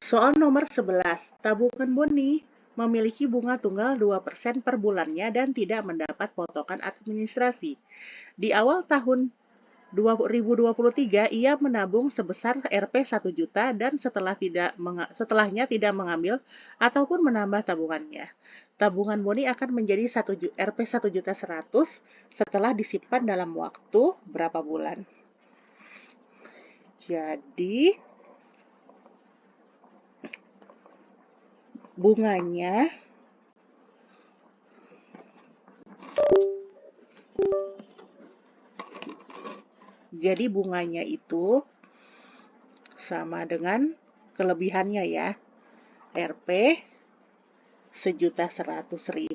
Soal nomor 11, tabungan Boni memiliki bunga tunggal 2% per bulannya dan tidak mendapat potongan administrasi. Di awal tahun 2023, ia menabung sebesar Rp 1 juta dan setelahnya tidak mengambil ataupun menambah tabungannya. Tabungan Boni akan menjadi Rp 1.100.000 setelah disimpan dalam waktu berapa bulan. Jadi, bunganya itu sama dengan kelebihannya ya. Rp 1.100.000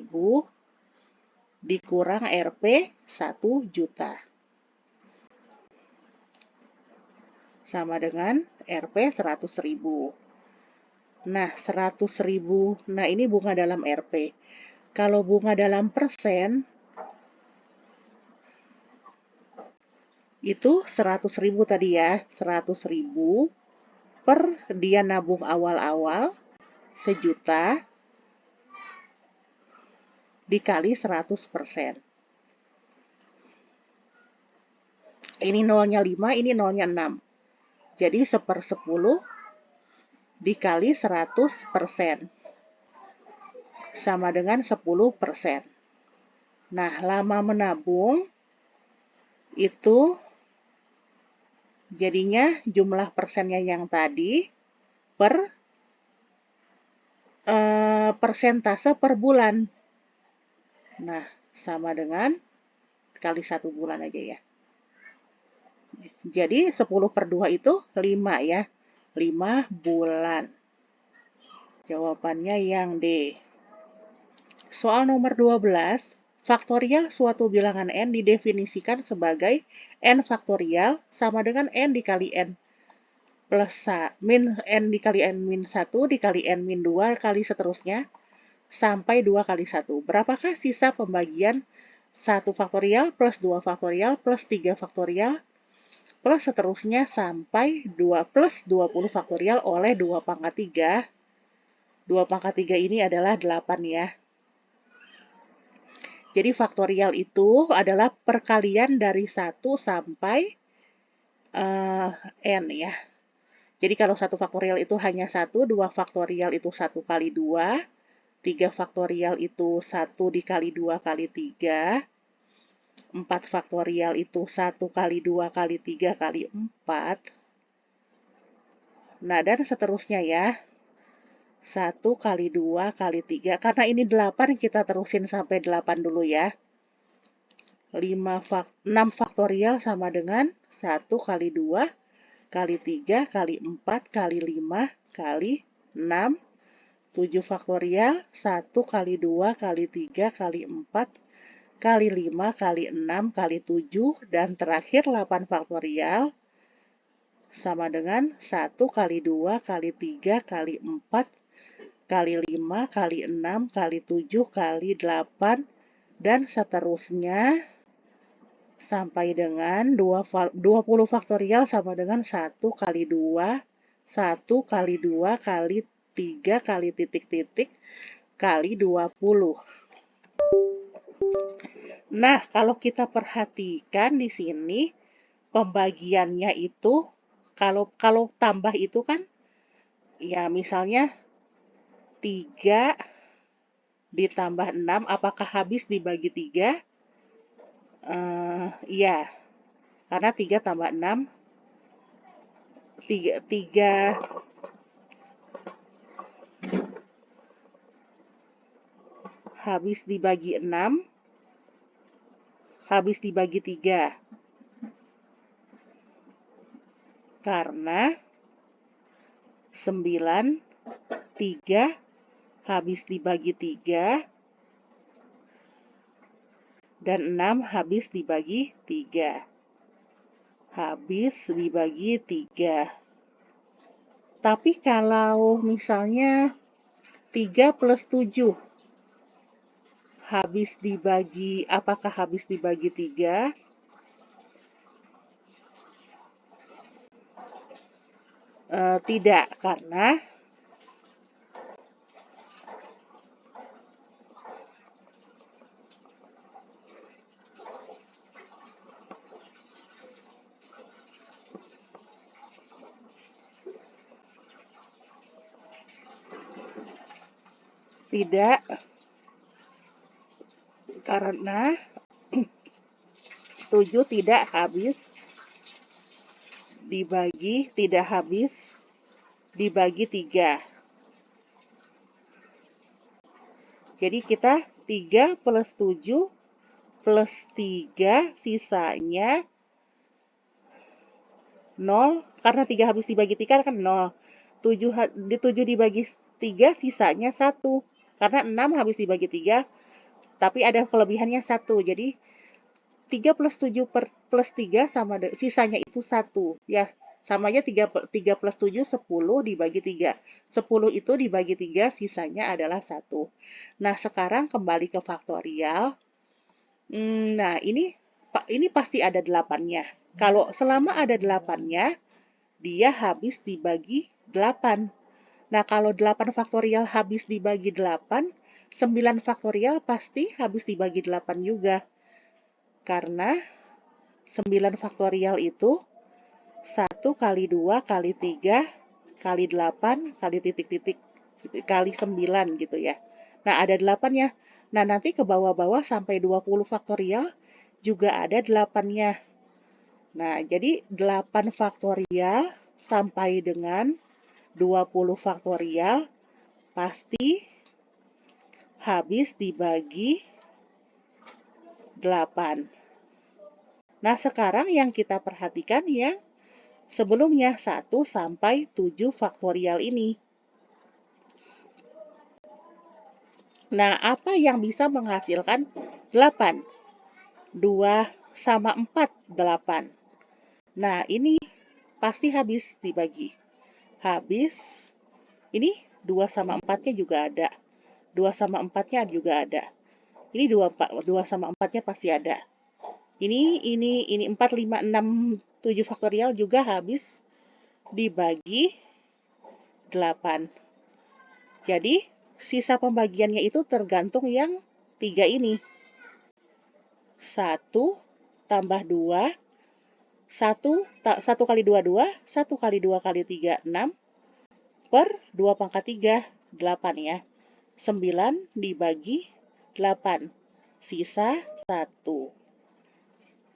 dikurang Rp 1 juta. Sama dengan Rp 100.000. Nah, 100.000, nah ini bunga dalam Rp. Kalau bunga dalam persen, itu 100.000 tadi ya, 100.000 per dia nabung awal-awal 1 juta dikali 100%. Ini nolnya 5, ini nolnya 6. Jadi 1/10 dikali 100% sama dengan 10%. Nah, lama menabung itu jadinya jumlah persennya yang tadi per persentase per bulan. Nah, sama dengan kali 1 bulan aja ya. Jadi 10/2 itu 5 ya. 5 bulan. Jawabannya yang D. Soal nomor 12, faktorial suatu bilangan n didefinisikan sebagai n faktorial sama dengan n dikali n plus n dikali n min 1 dikali n min 2 kali seterusnya sampai 2 kali 1. Berapakah sisa pembagian 1 faktorial plus 2 faktorial plus 3 faktorial plus seterusnya sampai 2 plus 20 faktorial oleh 2 pangkat 3. 2 pangkat 3 ini adalah 8 ya. Jadi faktorial itu adalah perkalian dari 1 sampai n ya. Jadi kalau 1 faktorial itu hanya 1, 2 faktorial itu 1 kali 2, 3 faktorial itu 1 dikali 2 kali 3, 4 faktorial itu 1 kali 2 kali 3 kali 4. Nah, dan seterusnya ya. 1 kali 2 kali 3. Karena ini 8, kita terusin sampai 8 dulu ya. 6 faktorial sama dengan 1 kali 2 kali 3 kali 4 kali 5 kali 6. 7 faktorial, 1 kali 2 kali 3 kali 4 kali 5 kali 6 kali 7. Dan terakhir 8 faktorial sama dengan 1 kali 2 kali 3 kali 4 kali 5 kali 6 kali 7 kali 8 dan seterusnya sampai dengan 20 faktorial sama dengan 1 kali 2 1 kali 2 kali 3 kali titik-titik kali 20. Nah, kalau kita perhatikan di sini pembagiannya itu kalau tambah itu kan ya misalnya 3 ditambah 6, apakah habis dibagi 3? Iya, karena 3 tambah 6, 3 habis dibagi 6, habis dibagi 3. Karena 9, 3 habis dibagi 3, dan 6 habis dibagi 3. Habis dibagi 3. Tapi kalau misalnya 3 plus 7 habis dibagi, apakah habis dibagi 3? Tidak, karena tidak, karena 7 tidak habis dibagi 3. Jadi kita 3 plus 7 plus 3 sisanya 0, karena 3 habis dibagi 3 kan 0. 7 dibagi 3 sisanya 1, karena 6 habis dibagi 3, tapi ada kelebihannya 1. Jadi 3 plus 7 plus 3 sisanya itu 1. Ya, samanya 3 plus 7, 10 dibagi 3. 10 itu dibagi 3, sisanya adalah 1. Nah, sekarang kembali ke faktorial. Nah, ini pasti ada 8-nya. Kalau selama ada 8-nya, dia habis dibagi 8. Nah, kalau 8 faktorial habis dibagi 8, 9 faktorial pasti habis dibagi 8 juga. Karena 9 faktorial itu 1 kali 2 kali 3 kali 8 kali titik-titik kali 9 gitu ya. Nah, ada 8-nya. Nah, nanti ke bawah-bawah sampai 20 faktorial juga ada 8-nya. Nah, jadi 8 faktorial sampai dengan 20 faktorial pasti habis dibagi 8. Nah, sekarang yang kita perhatikan yang sebelumnya 1 sampai 7 faktorial ini. Nah, apa yang bisa menghasilkan 8? 2 sama 4, 8. Nah, ini pasti habis dibagi. Habis, ini 2 sama 4-nya juga ada. 2 sama 4-nya juga ada. Ini 2 sama 4-nya pasti ada. Ini 4, 5, 6, 7 faktorial juga habis dibagi 8. Jadi, sisa pembagiannya itu tergantung yang 3 ini. 1 tambah 2, 1 kali 2, 2, 1 kali 2 kali 3, 6, per 2 pangkat 3, 8 ya. 9 dibagi 8, sisa 1.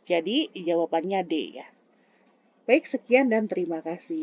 Jadi, jawabannya D ya. Baik, sekian dan terima kasih.